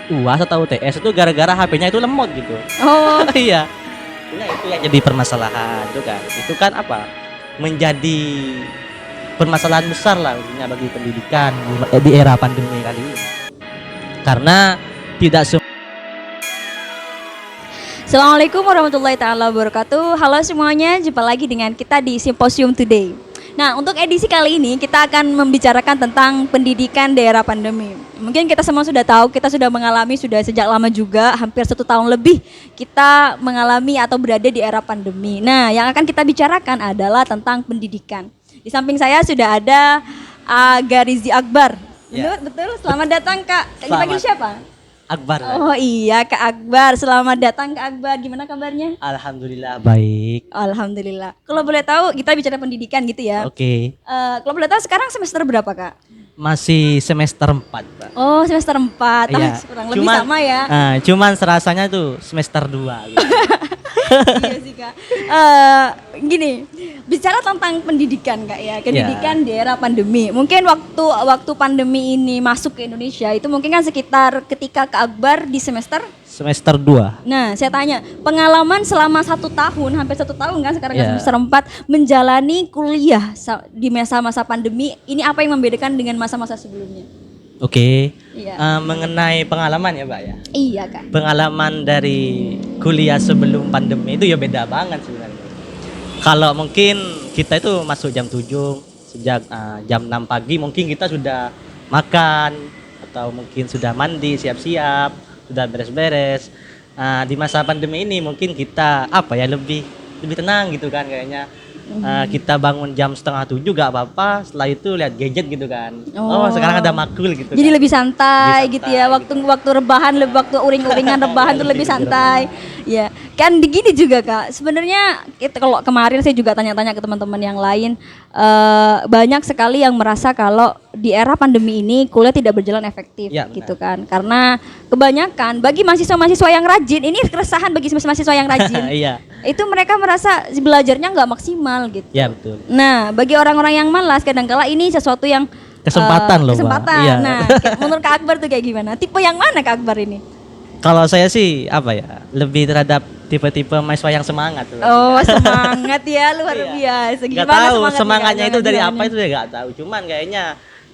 UAS atau UTS itu gara-gara HP-nya itu lemot gitu. Oh, Iya. Nah, itu yang jadi permasalahan itu kan. Itu kan apa? Menjadi permasalahan besar lah maksudnya bagi pendidikan di era pandemi kali ini. Karena tidak Assalamualaikum warahmatullahi taala wabarakatuh. Halo semuanya, jumpa lagi dengan kita di Symposium Today. Nah, untuk edisi kali ini kita akan membicarakan tentang pendidikan di era pandemi. Mungkin kita semua sudah tahu, kita sudah mengalami sudah sejak lama juga, hampir 1 tahun lebih kita mengalami atau berada di era pandemi. Nah, yang akan kita bicarakan adalah tentang pendidikan. Di samping saya sudah ada Garizi Akbar. Ya. Betul. Selamat datang Kak. Kak dipanggil siapa? Akbar. Oh iya Kak Akbar, selamat datang Kak Akbar. Gimana kabarnya? Alhamdulillah baik. Alhamdulillah. Kalau boleh tahu kita bicara pendidikan gitu ya. Oke. Kalau boleh tahu sekarang semester berapa Kak? Masih semester 4, Pak. Oh semester 4, Iya. kurang lebih sama ya. Cuman serasanya tuh semester 2 gitu. Iya sih Kak. Gini, bicara tentang pendidikan Kak ya, pendidikan di era pandemi. Mungkin waktu pandemi ini masuk ke Indonesia itu mungkin kan sekitar ketika Kak Akbar di semester. Semester 2. Nah, saya tanya, pengalaman selama 1 tahun, hampir 1 tahun kan sekarang Yeah. semester 4 menjalani kuliah di masa-masa pandemi, ini apa yang membedakan dengan masa-masa sebelumnya? Oke. Iya. Mengenai pengalaman ya, Mbak ya. Iya Kak. Pengalaman dari kuliah sebelum pandemi itu ya beda banget sebenarnya. Kalau mungkin kita itu masuk jam 7, sejak jam 6 pagi mungkin kita sudah makan atau mungkin sudah mandi, siap-siap, sudah beres-beres. Di masa pandemi ini mungkin kita lebih tenang gitu kan kayaknya. Kita bangun jam 6:30 gak apa-apa, setelah itu lihat gadget gitu kan. Oh, sekarang ada makul gitu. Jadi kan. lebih santai gitu ya, Lebih santai waktu rebahan, waktu uring-uringan rebahan tuh lebih santai. Ya, kan begini juga Kak. Sebenarnya kalau kemarin saya juga tanya-tanya ke teman-teman yang lain, banyak sekali yang merasa kalau di era pandemi ini kuliah tidak berjalan efektif Ya, gitu kan. Karena kebanyakan bagi mahasiswa-mahasiswa yang rajin, ini keresahan bagi mahasiswa yang rajin. Iya. Itu mereka merasa belajarnya nggak maksimal gitu. Ya, betul. Nah, bagi orang-orang yang malas kadangkala ini sesuatu yang Kesempatan loh, Mbak. kesempatan. Iya. Nah, menurut Kak Akbar tuh kayak gimana? Tipe yang mana Kak Akbar ini? Kalau saya sih lebih terhadap tipe-tipe mahasiswa yang semangat. Oh, semangat ya, luar Iya. biasa. Gak Gimana tahu semangatnya, semangatnya Kak? itu dari Gimana? apa itu saya gak tahu. Cuman kayaknya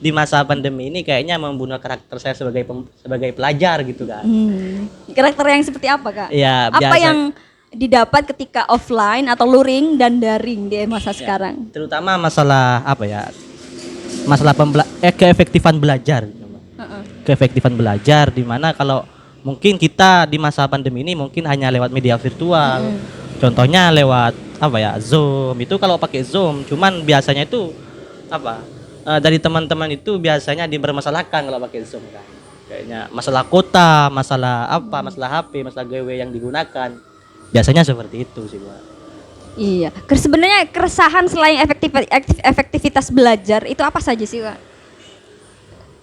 di masa pandemi ini kayaknya membunuh karakter saya sebagai pelajar gitu kan. Karakter yang seperti apa Kak? Iya, Apa biasa. yang didapat ketika offline atau luring dan daring di masa Ya, sekarang? terutama masalah masalah keefektifan belajar gitu, Mbak. Keefektifan belajar di mana kalau mungkin kita di masa pandemi ini mungkin hanya lewat media virtual. Contohnya lewat Zoom. Itu kalau pakai Zoom, cuman biasanya itu dari teman-teman itu biasanya dipermasalahkan kalau pakai Zoom kan. Kayaknya masalah kuota, masalah HP, masalah GW yang digunakan. Biasanya seperti itu sih, Mbak. Iya. Sebenarnya keresahan selain efektivitas belajar itu apa saja sih Kak?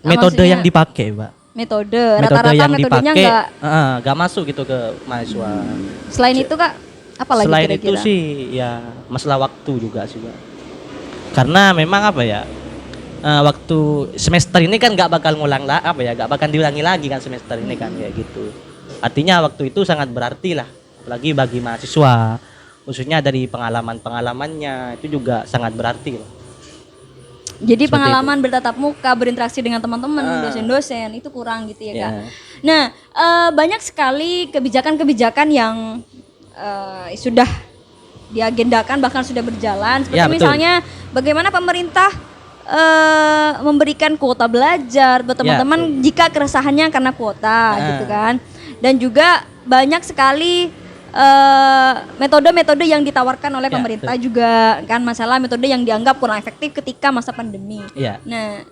Metode Maksudnya yang dipakai, Mbak. Metode Metode rata-rata yang metodenya dipakai enggak. nggak masuk gitu ke mahasiswa. Selain itu Kak, apa lagi Selain kira-kira? itu sih ya masalah waktu juga sih, Mbak. Karena memang waktu semester ini kan nggak bakal nggak bakal diulangi lagi kan semester ini kan kayak gitu. Artinya waktu itu sangat berarti lah, apalagi bagi mahasiswa, khususnya dari pengalamannya itu juga sangat berarti lah. Jadi Seperti pengalaman bertatap muka, berinteraksi dengan teman-teman, dosen-dosen itu kurang gitu ya Kak. Ya. Nah, banyak sekali kebijakan-kebijakan yang sudah diagendakan bahkan sudah berjalan. Seperti Ya, betul. misalnya bagaimana pemerintah memberikan kuota belajar buat teman-teman jika keresahannya karena kuota gitu kan. Dan juga banyak sekali metode-metode yang ditawarkan oleh pemerintah juga kan, masalah metode yang dianggap kurang efektif ketika masa pandemi. Iya. Nah,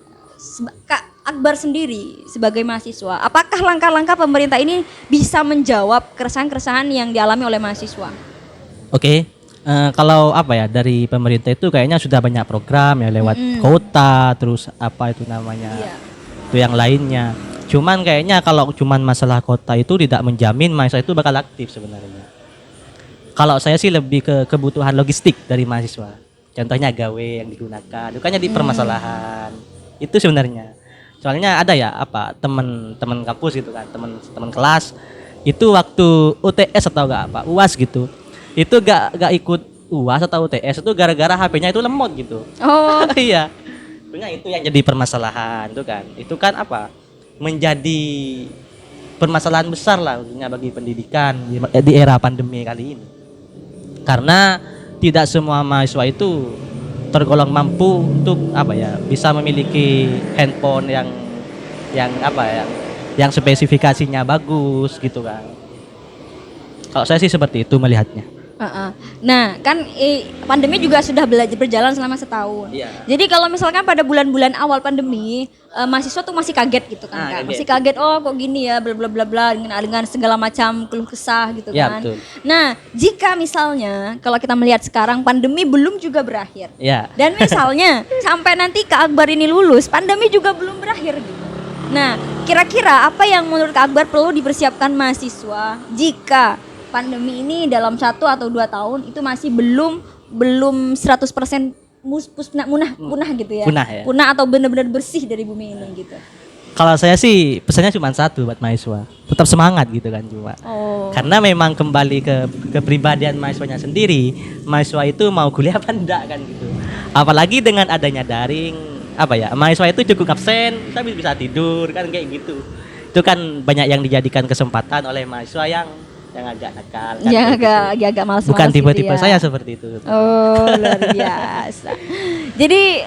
Kak Akbar sendiri sebagai mahasiswa, apakah langkah-langkah pemerintah ini bisa menjawab keresahan-keresahan yang dialami oleh mahasiswa? Oke. Kalau dari pemerintah itu kayaknya sudah banyak program ya lewat kuota, terus itu yang lainnya. Cuman kayaknya kalau cuman masalah kota itu tidak menjamin mahasiswa itu bakal aktif sebenarnya. Kalau saya sih lebih ke kebutuhan logistik dari mahasiswa. Contohnya gawe yang digunakan, bukannya di permasalahan. Itu sebenarnya. Soalnya ada ya teman-teman kampus gitu kan, teman kelas itu waktu UTS atau enggak UAS gitu. Itu gak ikut UAS atau UTS itu gara-gara HP-nya itu lemot gitu. Oh. Iya. Sebenarnya itu yang jadi permasalahan itu kan. Itu kan menjadi permasalahan besar lah khususnya bagi pendidikan di era pandemi kali ini. Karena tidak semua mahasiswa itu tergolong mampu untuk bisa memiliki handphone yang spesifikasinya bagus gitu kan. Kalau saya sih seperti itu melihatnya. Nah, kan pandemi juga sudah berjalan selama setahun. Iya. Jadi kalau misalkan pada bulan-bulan awal pandemi, mahasiswa tuh masih kaget gitu kan, kaget. masih kaget, oh kok gini ya, bla bla bla bla, dengan segala macam keluh kesah gitu Ya, kan. betul. Nah, jika misalnya kalau kita melihat sekarang pandemi belum juga berakhir, Ya. dan misalnya sampai nanti Kak Akbar ini lulus, pandemi juga belum berakhir gitu. Nah, kira-kira apa yang menurut Kak Akbar perlu dipersiapkan mahasiswa jika pandemi ini dalam 1 atau 2 tahun itu masih belum 100% punah gitu ya. Punah atau benar-benar bersih dari bumi ini gitu. Kalau saya sih pesannya cuma satu buat mahasiswa, tetap semangat gitu kan cuma. Karena memang kembali ke kepribadian mahasiswanya sendiri, mahasiswa itu mau kuliah apa enggak kan gitu. Apalagi dengan adanya daring, mahasiswa itu cukup absen, tapi bisa tidur kan kayak gitu. Itu kan banyak yang dijadikan kesempatan oleh mahasiswa yang agak nakal kan, agak malas. Bukan tipe-tipe gitu ya. saya seperti itu. Oh, luar biasa. Jadi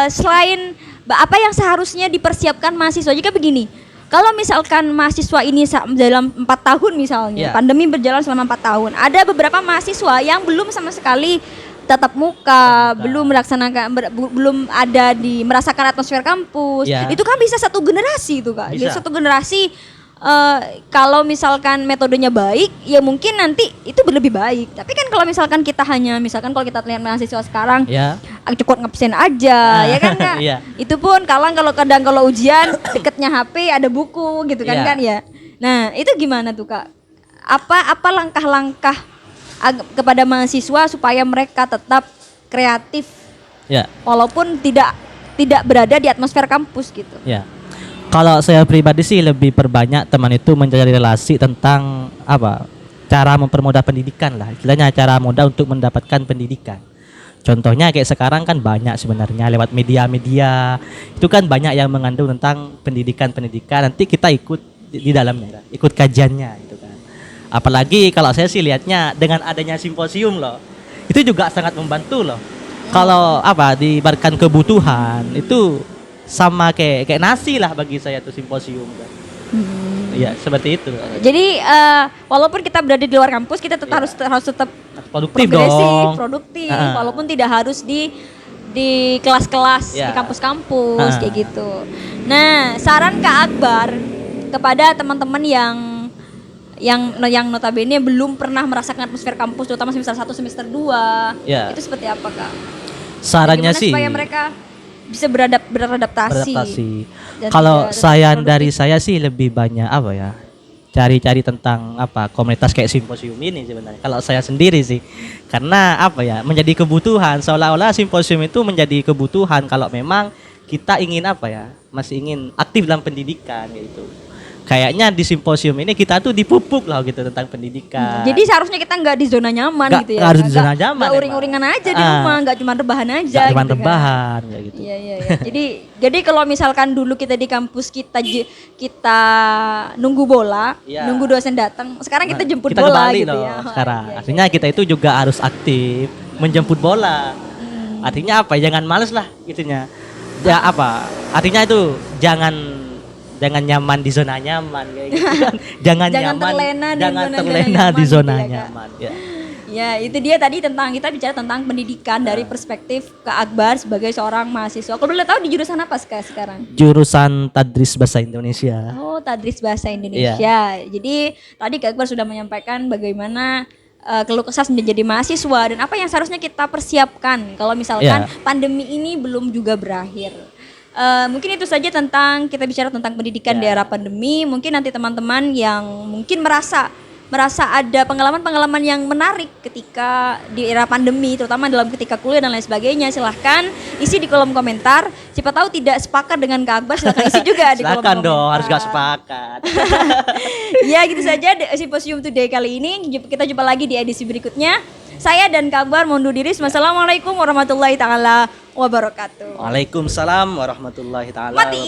selain apa yang seharusnya dipersiapkan mahasiswa, jika begini, kalau misalkan mahasiswa ini dalam 4 tahun misalnya, pandemi berjalan selama 4 tahun, ada beberapa mahasiswa yang belum sama sekali tatap muka, belum ada merasakan atmosfer kampus. Itu kan bisa satu generasi itu Kak. Bisa. Satu generasi kalau misalkan metodenya baik, ya mungkin nanti itu lebih baik. Tapi kan kalau misalkan kita kalau kita lihat mahasiswa sekarang, cukup ngabsen aja, ya kan Kak? Itu pun kalau ujian deketnya HP, ada buku gitu kan ya. Nah, itu gimana tuh Kak? Apa langkah-langkah kepada mahasiswa supaya mereka tetap kreatif, walaupun tidak berada di atmosfer kampus gitu? Kalau saya pribadi sih lebih perbanyak teman itu mencari relasi tentang cara mempermudah pendidikan lah, istilahnya cara mudah untuk mendapatkan pendidikan. Contohnya kayak sekarang kan banyak sebenarnya lewat media-media itu kan banyak yang mengandung tentang pendidikan, nanti kita ikut di dalamnya, ikut kajiannya gitu kan. Apalagi kalau saya sih lihatnya dengan adanya simposium loh, itu juga sangat membantu loh. Kalau diibaratkan kebutuhan itu sama kayak nasi lah bagi saya tuh simposium kan. Iya, seperti itu. Jadi walaupun kita berada di luar kampus, kita harus tetap produktif produktif, walaupun tidak harus di kelas-kelas di kampus-kampus kayak gitu. Nah, saran Kak Akbar kepada teman-teman yang notabene belum pernah merasakan atmosfer kampus, terutama semester 1, semester 2, itu seperti apa Kak? Sarannya sih supaya mereka bisa beradaptasi. Kalau dari saya sih lebih banyak cari-cari tentang komunitas kayak simposium ini sebenarnya. Kalau saya sendiri sih, karena menjadi kebutuhan, seolah-olah simposium itu menjadi kebutuhan kalau memang kita ingin masih ingin aktif dalam pendidikan gitu. Kayaknya di simposium ini kita tuh dipupuk lah gitu tentang pendidikan. Jadi seharusnya kita nggak di zona nyaman gitu ya. Harus di zona nyaman. Nggak uring-uringan aja di rumah, nggak cuma rebahan aja. Nggak cuma rebahan kayak gitu. Iya. Jadi kalau misalkan dulu kita di kampus kita nunggu bola, nunggu dosen datang. Sekarang kita jemput bola gitu ya. Sekarang artinya kita itu juga harus aktif menjemput bola. Artinya jangan males lah gitunya. Ya artinya itu jangan nyaman di zona nyaman kayak gitu kan. Jangan terlena di zona nyaman. Ya, itu dia tadi kita bicara tentang pendidikan dari perspektif Kak Akbar sebagai seorang mahasiswa. Kalau boleh tahu di jurusan apa sekarang? Jurusan Tadris Bahasa Indonesia. Oh, Tadris Bahasa Indonesia. Jadi tadi Kak Akbar sudah menyampaikan bagaimana keluh kesah menjadi mahasiswa dan apa yang seharusnya kita persiapkan kalau misalkan pandemi ini belum juga berakhir. Mungkin itu saja kita bicara tentang pendidikan di era pandemi. Mungkin nanti teman-teman yang mungkin merasa merasa ada pengalaman-pengalaman yang menarik ketika di era pandemi, terutama dalam ketika kuliah dan lain sebagainya, silahkan isi di kolom komentar. Siapa tahu tidak sepakat dengan Kak Akbar, silahkan isi juga di kolom Silakan komentar. dong, harus gak sepakat. Ya gitu saja Simposium Today kali ini. Kita jumpa lagi di edisi berikutnya. Saya dan Kak Akbar mohon undur diri. Wassalamualaikum warahmatullahi taala wabarakatuh. Waalaikumsalam warahmatullahi taala. Mati.